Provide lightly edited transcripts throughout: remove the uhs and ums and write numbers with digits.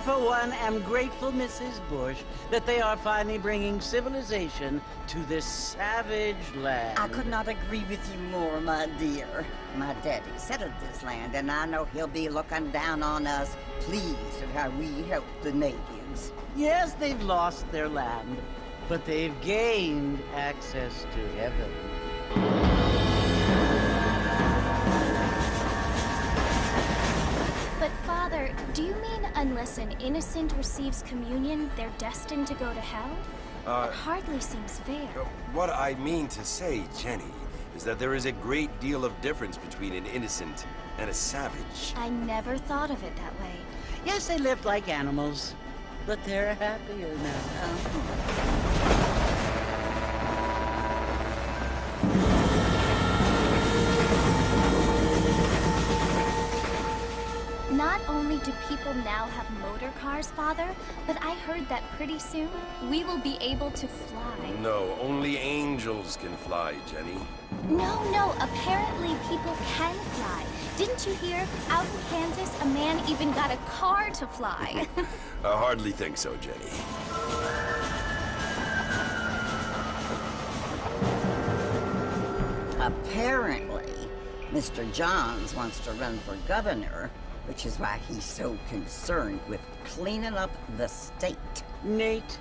for one, am grateful, Mrs. Bush, that they are finally bringing civilization to this savage land. I could not agree with you more, my dear. My daddy settled this land, and I know he'll be looking down on us, pleased at how we help the natives. Yes, they've lost their land, but they've gained access to heaven. But Father, do you mean unless an innocent receives communion, they're destined to go to hell? That hardly seems fair. What I mean to say, Jenny, is that there is a great deal of difference between an innocent and a savage. I never thought of it that way. Yes, they lived like animals, but they're happier now. Not only do people now have motor cars, Father, but I heard that pretty soon we will be able to fly. No, only angels can fly, Jenny. No, apparently people can fly. Didn't you hear? Out in Kansas, a man even got a car to fly. I hardly think so, Jenny. Apparently, Mr. Johns wants to run for governor, which is why he's so concerned with cleaning up the state. Nate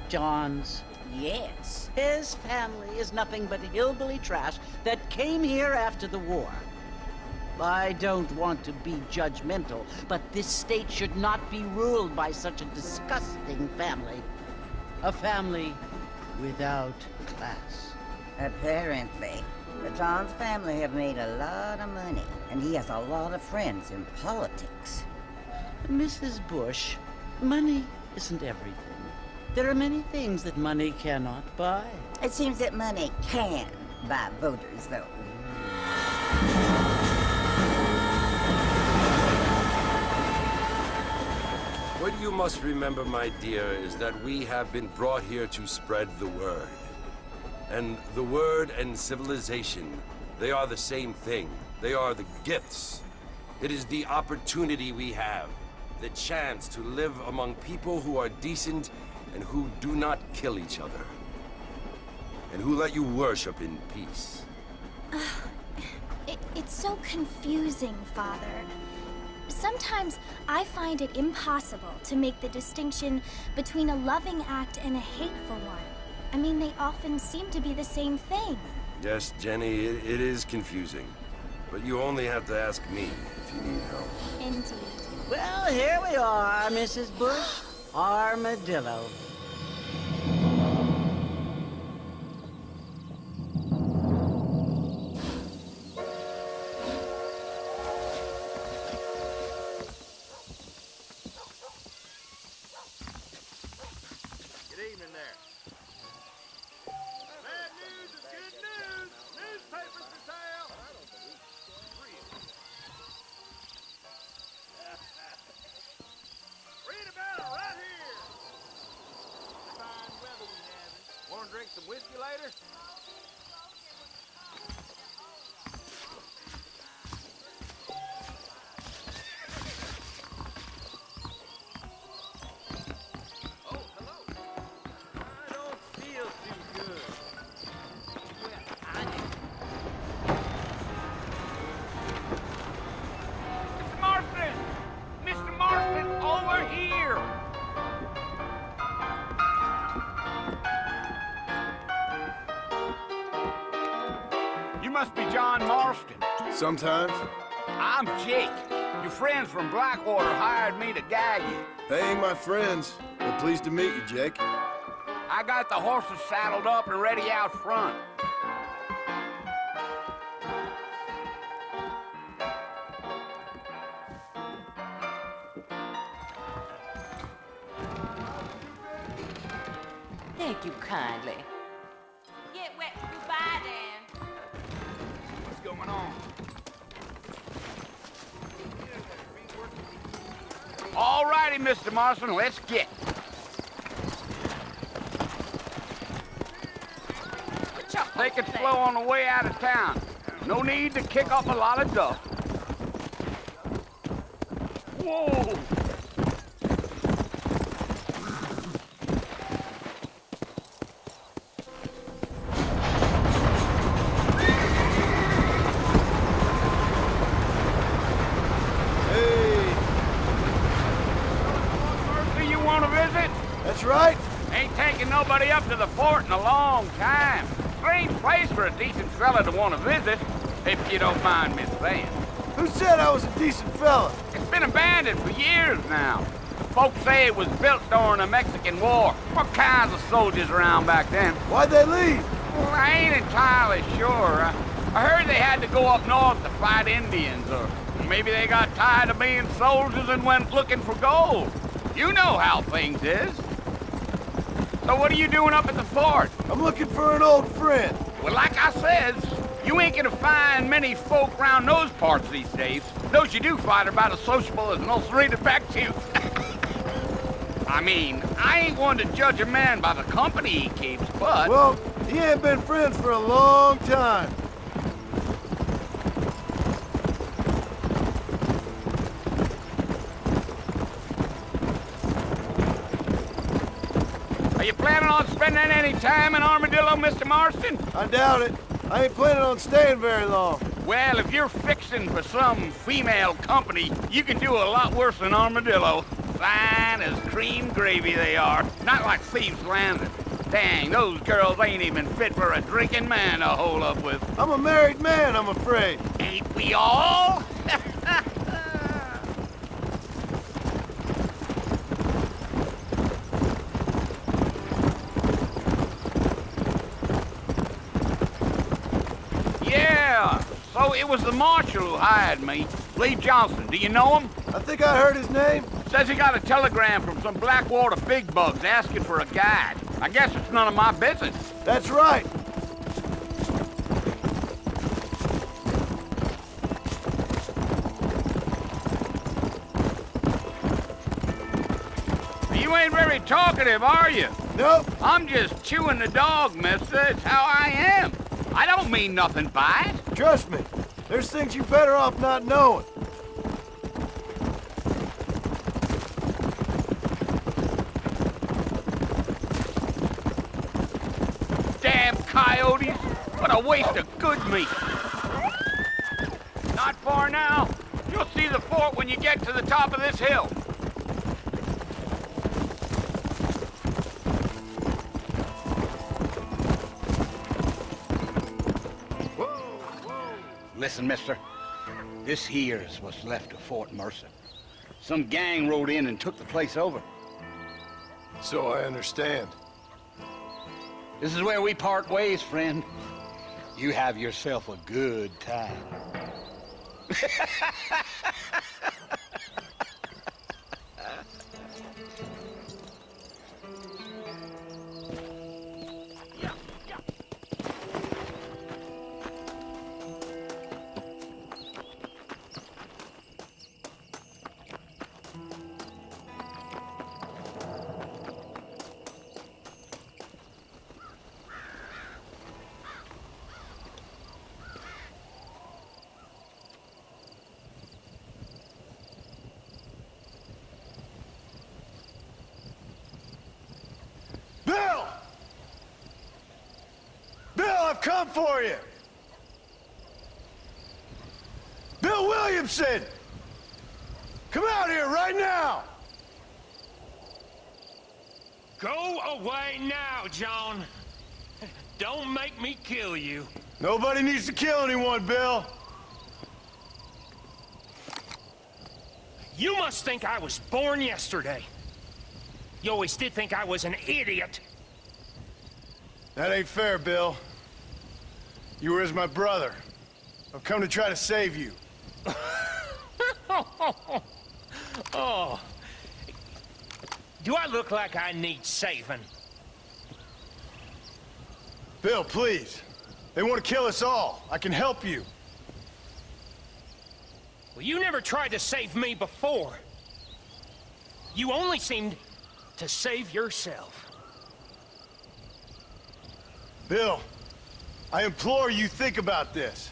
Johns. Yes. His family is nothing but hillbilly trash that came here after the war. I don't want to be judgmental, but this state should not be ruled by such a disgusting family. A family without class. Apparently. The Johns family have made a lot of money, and he has a lot of friends in politics. Mrs. Bush, money isn't everything. There are many things that money cannot buy. It seems that money can buy voters, though. What you must remember, my dear, is that we have been brought here to spread the word. And the word and civilization, they are the same thing. They are the gifts. It is the opportunity we have, the chance to live among people who are decent and who do not kill each other, and who let you worship in peace. It's so confusing, Father. Sometimes I find it impossible to make the distinction between a loving act and a hateful one. I mean, they often seem to be the same thing. Yes, Jenny, it is confusing. But you only have to ask me if you need help. Indeed. Well, here we are, Mrs. Bush. Armadillo. Good evening there. Bad news is good news. Newspapers for sale. I don't believe it. Read about it right here. Fine weather we having. Want to drink some whiskey later? Oh, hello. I don't feel too good. Well, I do. Mr. Marston! Mr. Marston, over here! You must be John Marston. Sometimes. I'm Jake. Your friends from Blackwater hired me to guide you. They ain't my friends. But pleased to meet you, Jake. I got the horses saddled up and ready out front. Thank you kindly. Get wet. Goodbye, Dan. What's going on? All righty, Mr. Marston, let's get. Take it slow on the way out of town. No need to kick up a lot of dust. Whoa! That's right. Ain't taking nobody up to the fort in a long time. Strange place for a decent fella to want to visit, if you don't mind me saying. Who said I was a decent fella? It's been abandoned for years now. Folks say it was built during the Mexican War. What kinds of soldiers around back then? Why'd they leave? Well, I ain't entirely sure. I heard they had to go up north to fight Indians, or maybe they got tired of being soldiers and went looking for gold. You know how things is. So what are you doing up at the fort? I'm looking for an old friend. Well, like I said, you ain't gonna find many folk around those parts these days. Those you do find are about as sociable as an ulcerated back tooth. I mean, I ain't one to judge a man by the company he keeps, but... Well, he ain't been friends for a long time. Are you planning on spending any time in Armadillo, Mr. Marston? I doubt it. I ain't planning on staying very long. Well, if you're fixing for some female company, you can do a lot worse than Armadillo. Fine as cream gravy they are. Not like Thieves' Landing. Dang, those girls ain't even fit for a drinking man to hole up with. I'm a married man, I'm afraid. Ain't we all? Yeah, so it was the marshal who hired me. Lee Johnson, do you know him? I think I heard his name. Says he got a telegram from some Blackwater big bugs asking for a guide. I guess it's none of my business. That's right. You ain't very talkative, are you? Nope. I'm just chewing the dog, mister. It's how I am. I don't mean nothing by it. Trust me. There's things you're better off not knowing. Damn coyotes. What a waste of good meat. Not far now. You'll see the fort when you get to the top of this hill. Listen, mister. This here's what's left of Fort Mercer. Some gang rode in and took the place over. So I understand. This is where we part ways, friend. You have yourself a good time. Bill! Bill, I've come for you! Bill Williamson! Come out here right now! Go away now, John. Don't make me kill you. Nobody needs to kill anyone, Bill. You must think I was born yesterday. You always did think I was an idiot. That ain't fair, Bill. You were as my brother. I've come to try to save you. Oh. Do I look like I need saving? Bill, please. They want to kill us all. I can help you. Well, you never tried to save me before. You only seemed to save yourself. Bill, I implore you think about this.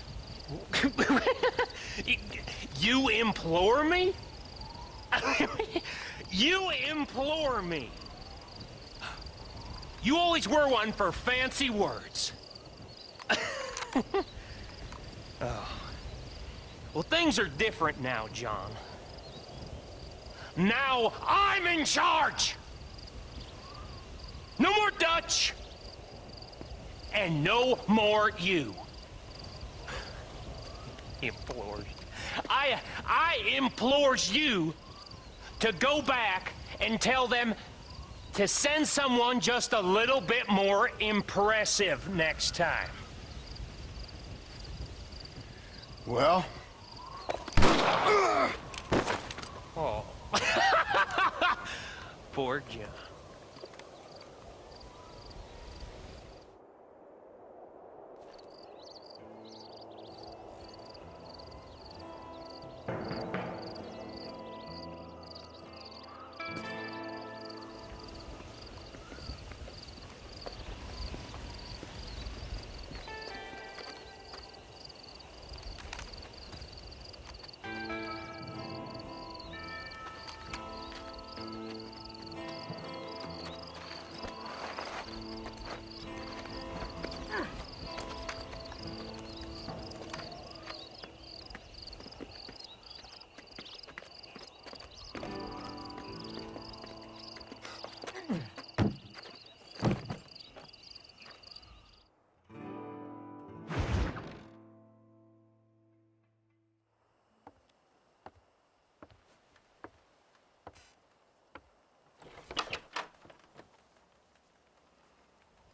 You implore me? You implore me. You always were one for fancy words. Oh. Well, things are different now, John. Now I'm in charge! No more Dutch! And no more you. Implores. I implores you to go back and tell them to send someone just a little bit more impressive next time. Well? Oh. Poor John.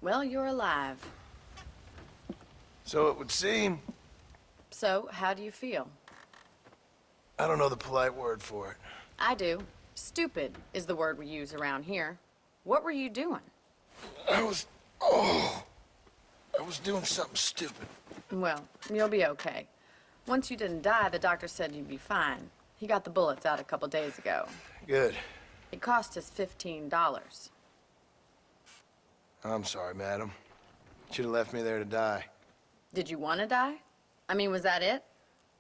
Well, you're alive. So it would seem. So, how do you feel? I don't know the polite word for it. I do. Stupid is the word we use around here. What were you doing? I was doing something stupid. Well, you'll be okay. Once you didn't die, the doctor said you'd be fine. He got the bullets out a couple days ago. Good. It cost us $15. I'm sorry, madam. Should have left me there to die. Did you want to die? I mean, was that it?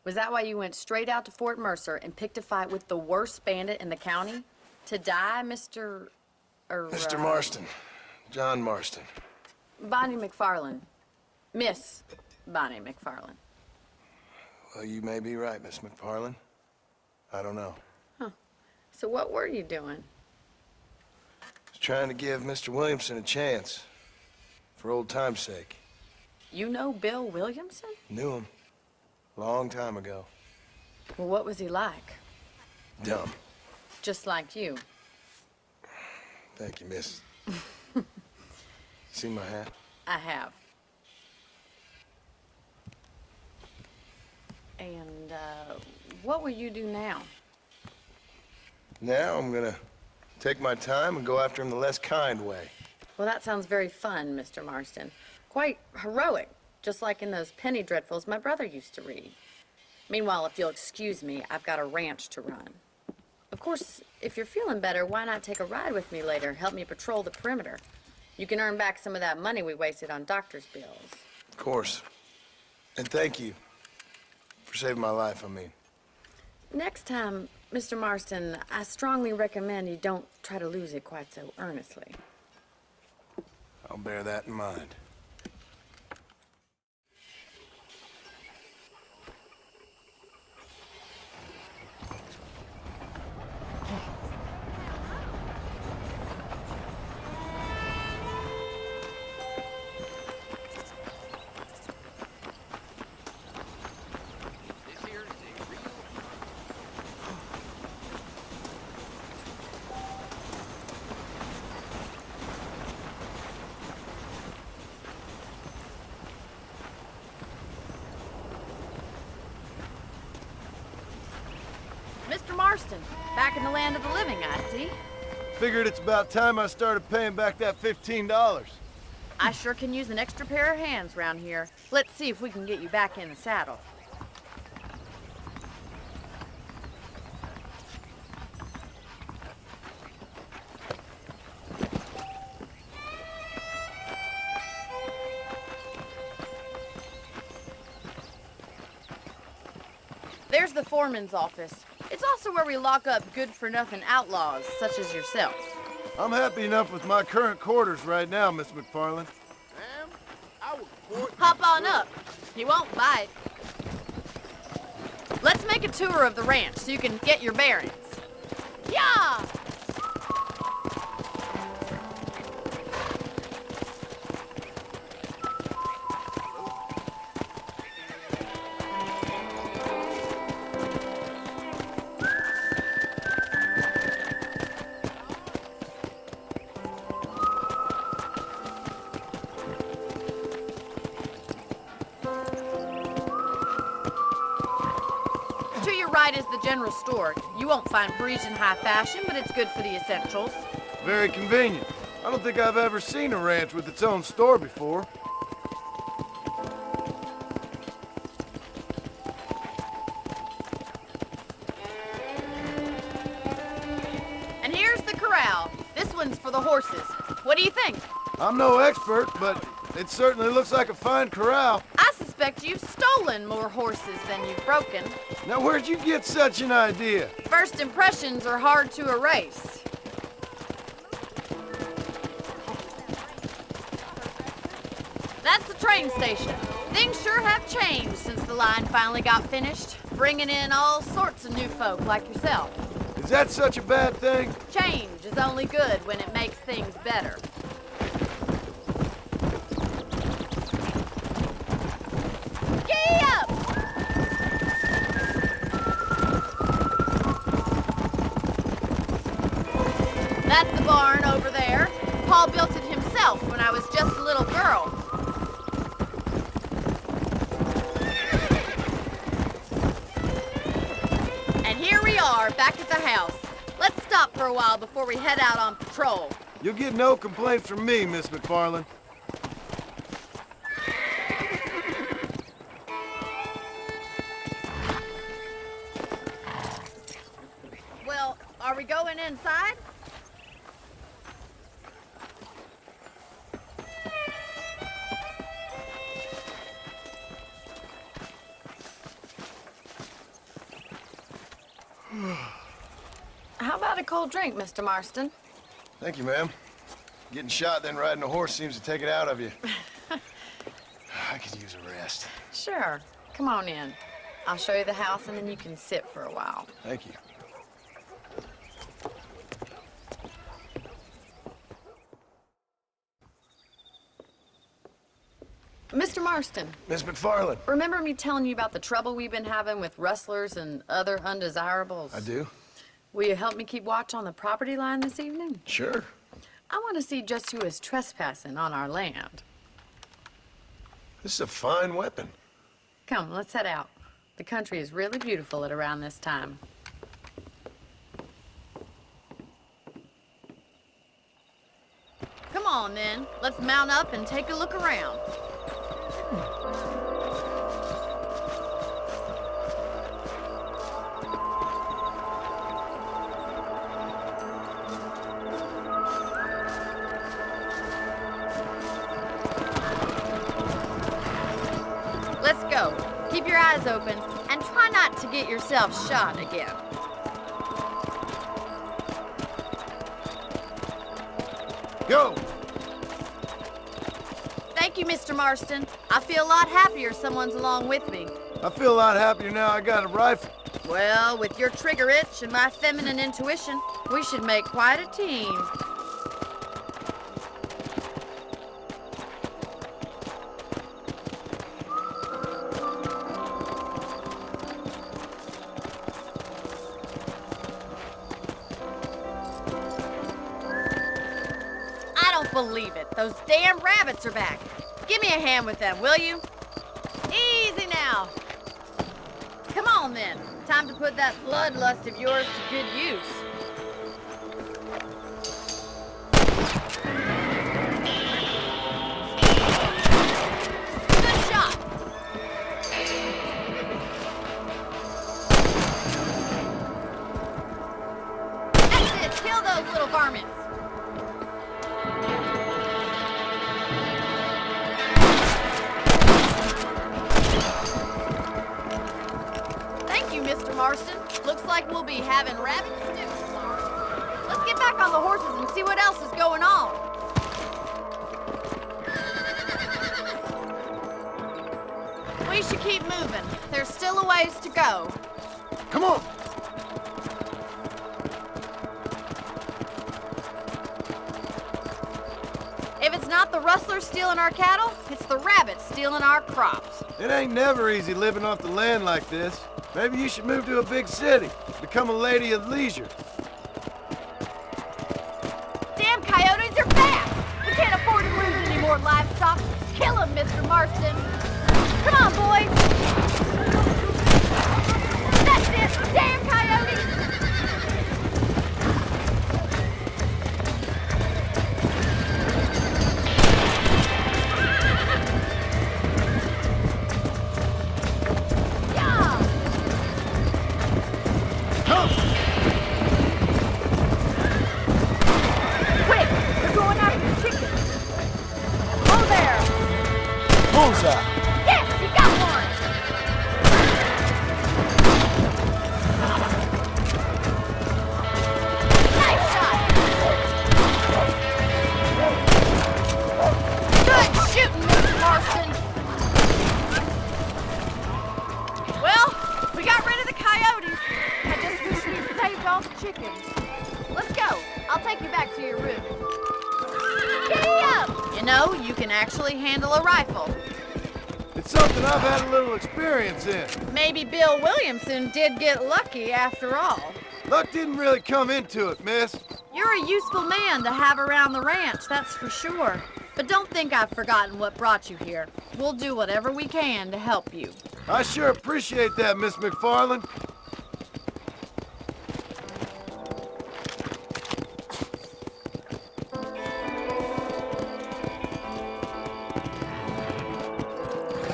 Was that why you went straight out to Fort Mercer and picked a fight with the worst bandit in the county? To die, Mr. Mr. Marston. John Marston. Bonnie McFarland. Miss Bonnie McFarland. Well, you may be right, Miss McFarland. I don't know. So what were you doing? I was trying to give Mr. Williamson a chance. For old time's sake. You know Bill Williamson? Knew him. Long time ago. Well, what was he like? Dumb. Just like you. Thank you, miss. See my hat? I have. And, what will you do now? Now I'm gonna take my time and go after him the less kind way. Well, that sounds very fun, Mr. Marston. Quite heroic, just like in those penny dreadfuls my brother used to read. Meanwhile, if you'll excuse me, I've got a ranch to run. Of course, if you're feeling better, why not take a ride with me later? Help me patrol the perimeter. You can earn back some of that money we wasted on doctor's bills. Of course. And thank you for saving my life, I mean. Next time, Mr. Marston, I strongly recommend you don't try to lose it quite so earnestly. I'll bear that in mind. Mr. Marston, back in the land of the living, I see. Figured it's about time I started paying back that $15. I sure can use an extra pair of hands round here. Let's see if we can get you back in the saddle. There's the foreman's office. It's also where we lock up good-for-nothing outlaws, such as yourself. I'm happy enough with my current quarters right now, Miss McFarland. Ma'am, I was Hop on up. He won't bite. Let's make a tour of the ranch so you can get your bearings. Yeah! general store. You won't find Parisian high fashion, but it's good for the essentials. Very convenient. I don't think I've ever seen a ranch with its own store before. And here's the corral. This one's for the horses. What do you think? I'm no expert, but it certainly looks like a fine corral. I suspect you've stolen more horses than you've broken. Now, where'd you get such an idea? First impressions are hard to erase. That's the train station. Things sure have changed since the line finally got finished, bringing in all sorts of new folk like yourself. Is that such a bad thing? Change is only good when it makes things better. Giddy up! That's the barn over there. Paul built it himself when I was just a little girl. And here we are, back at the house. Let's stop for a while before we head out on patrol. You'll get no complaints from me, Miss McFarland. Well, are we going inside? How about a cold drink, Mr. Marston? Thank you, ma'am. Getting shot, then riding a horse seems to take it out of you. I could use a rest. Sure. Come on in. I'll show you the house, and then you can sit for a while. Thank you. Mr. Marston, Miss McFarland. remember me telling you about the trouble we've been having with rustlers and other undesirables? I do? Will you help me keep watch on the property line this evening? Sure. I want to see just who is trespassing on our land. This is a fine weapon. Come, let's head out. The country is really beautiful at around this time. Come on, then. Let's mount up and take a look around. Let's go. Keep your eyes open and try not to get yourself shot again. Go! Thank you, Mr. Marston. I feel a lot happier someone's along with me. I feel a lot happier now I got a rifle. Well, with your trigger itch and my feminine intuition, we should make quite a team. I don't believe it. Those damn rabbits are back. Give me a hand with them, will you? Easy now. Come on, then. Time to put that bloodlust of yours to good use. Good shot. That's it. Kill those little varmints. Mr. Marston. Looks like we'll be having rabbit stew tomorrow. Let's get back on the horses and see what else is going on. We should keep moving. There's still a ways to go. Come on! If it's not the rustlers stealing our cattle, it's the rabbits stealing our crops. It ain't never easy living off the land like this. Maybe you should move to a big city. Become a lady of leisure. Damn coyotes are back! We can't afford to lose any more livestock. Kill them, Mr. Marston. Come on, boys. That's it. Damn coyote! Quick! They're going after the chickens! Oh, there! Bullseye! Yes, you got one! Nice shot! Good shooting, Mr. Marston! Well, we got rid of the coyotes. I just wish we'd saved all the chickens. Let's go. I'll take you back to your room. Giddy up! You know, you can actually handle a rifle. It's something I've had a little experience in. Maybe Bill Williamson did get lucky after all. Luck didn't really come into it, miss. You're a useful man to have around the ranch, that's for sure. But don't think I've forgotten what brought you here. We'll do whatever we can to help you. I sure appreciate that, Miss McFarland.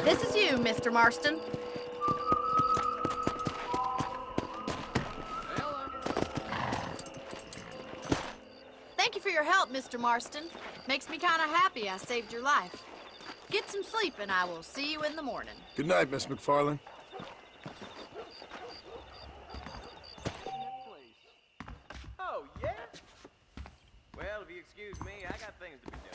This is you, Mr. Marston. Thank you for your help, Mr. Marston. Makes me kind of happy I saved your life. Get some sleep and I will see you in the morning. Good night, Miss McFarland. Oh, yeah? Well, if you excuse me, I got things to be doing.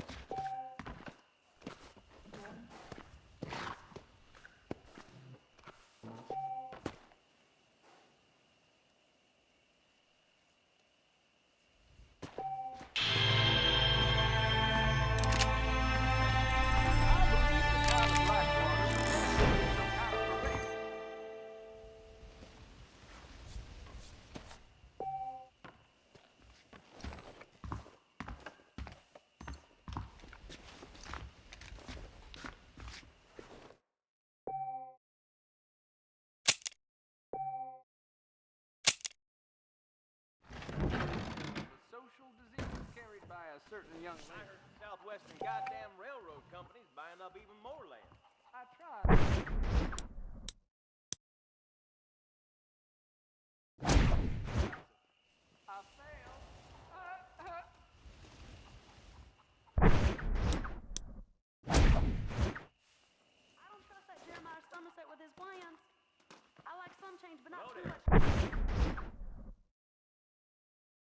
Social disease carried by a certain young lady. I heard the Southwestern goddamn Railroad Company's buying up even more land. I tried. I failed. I don't trust that Jeremiah Somerset with his plans. I like some change, but not too much.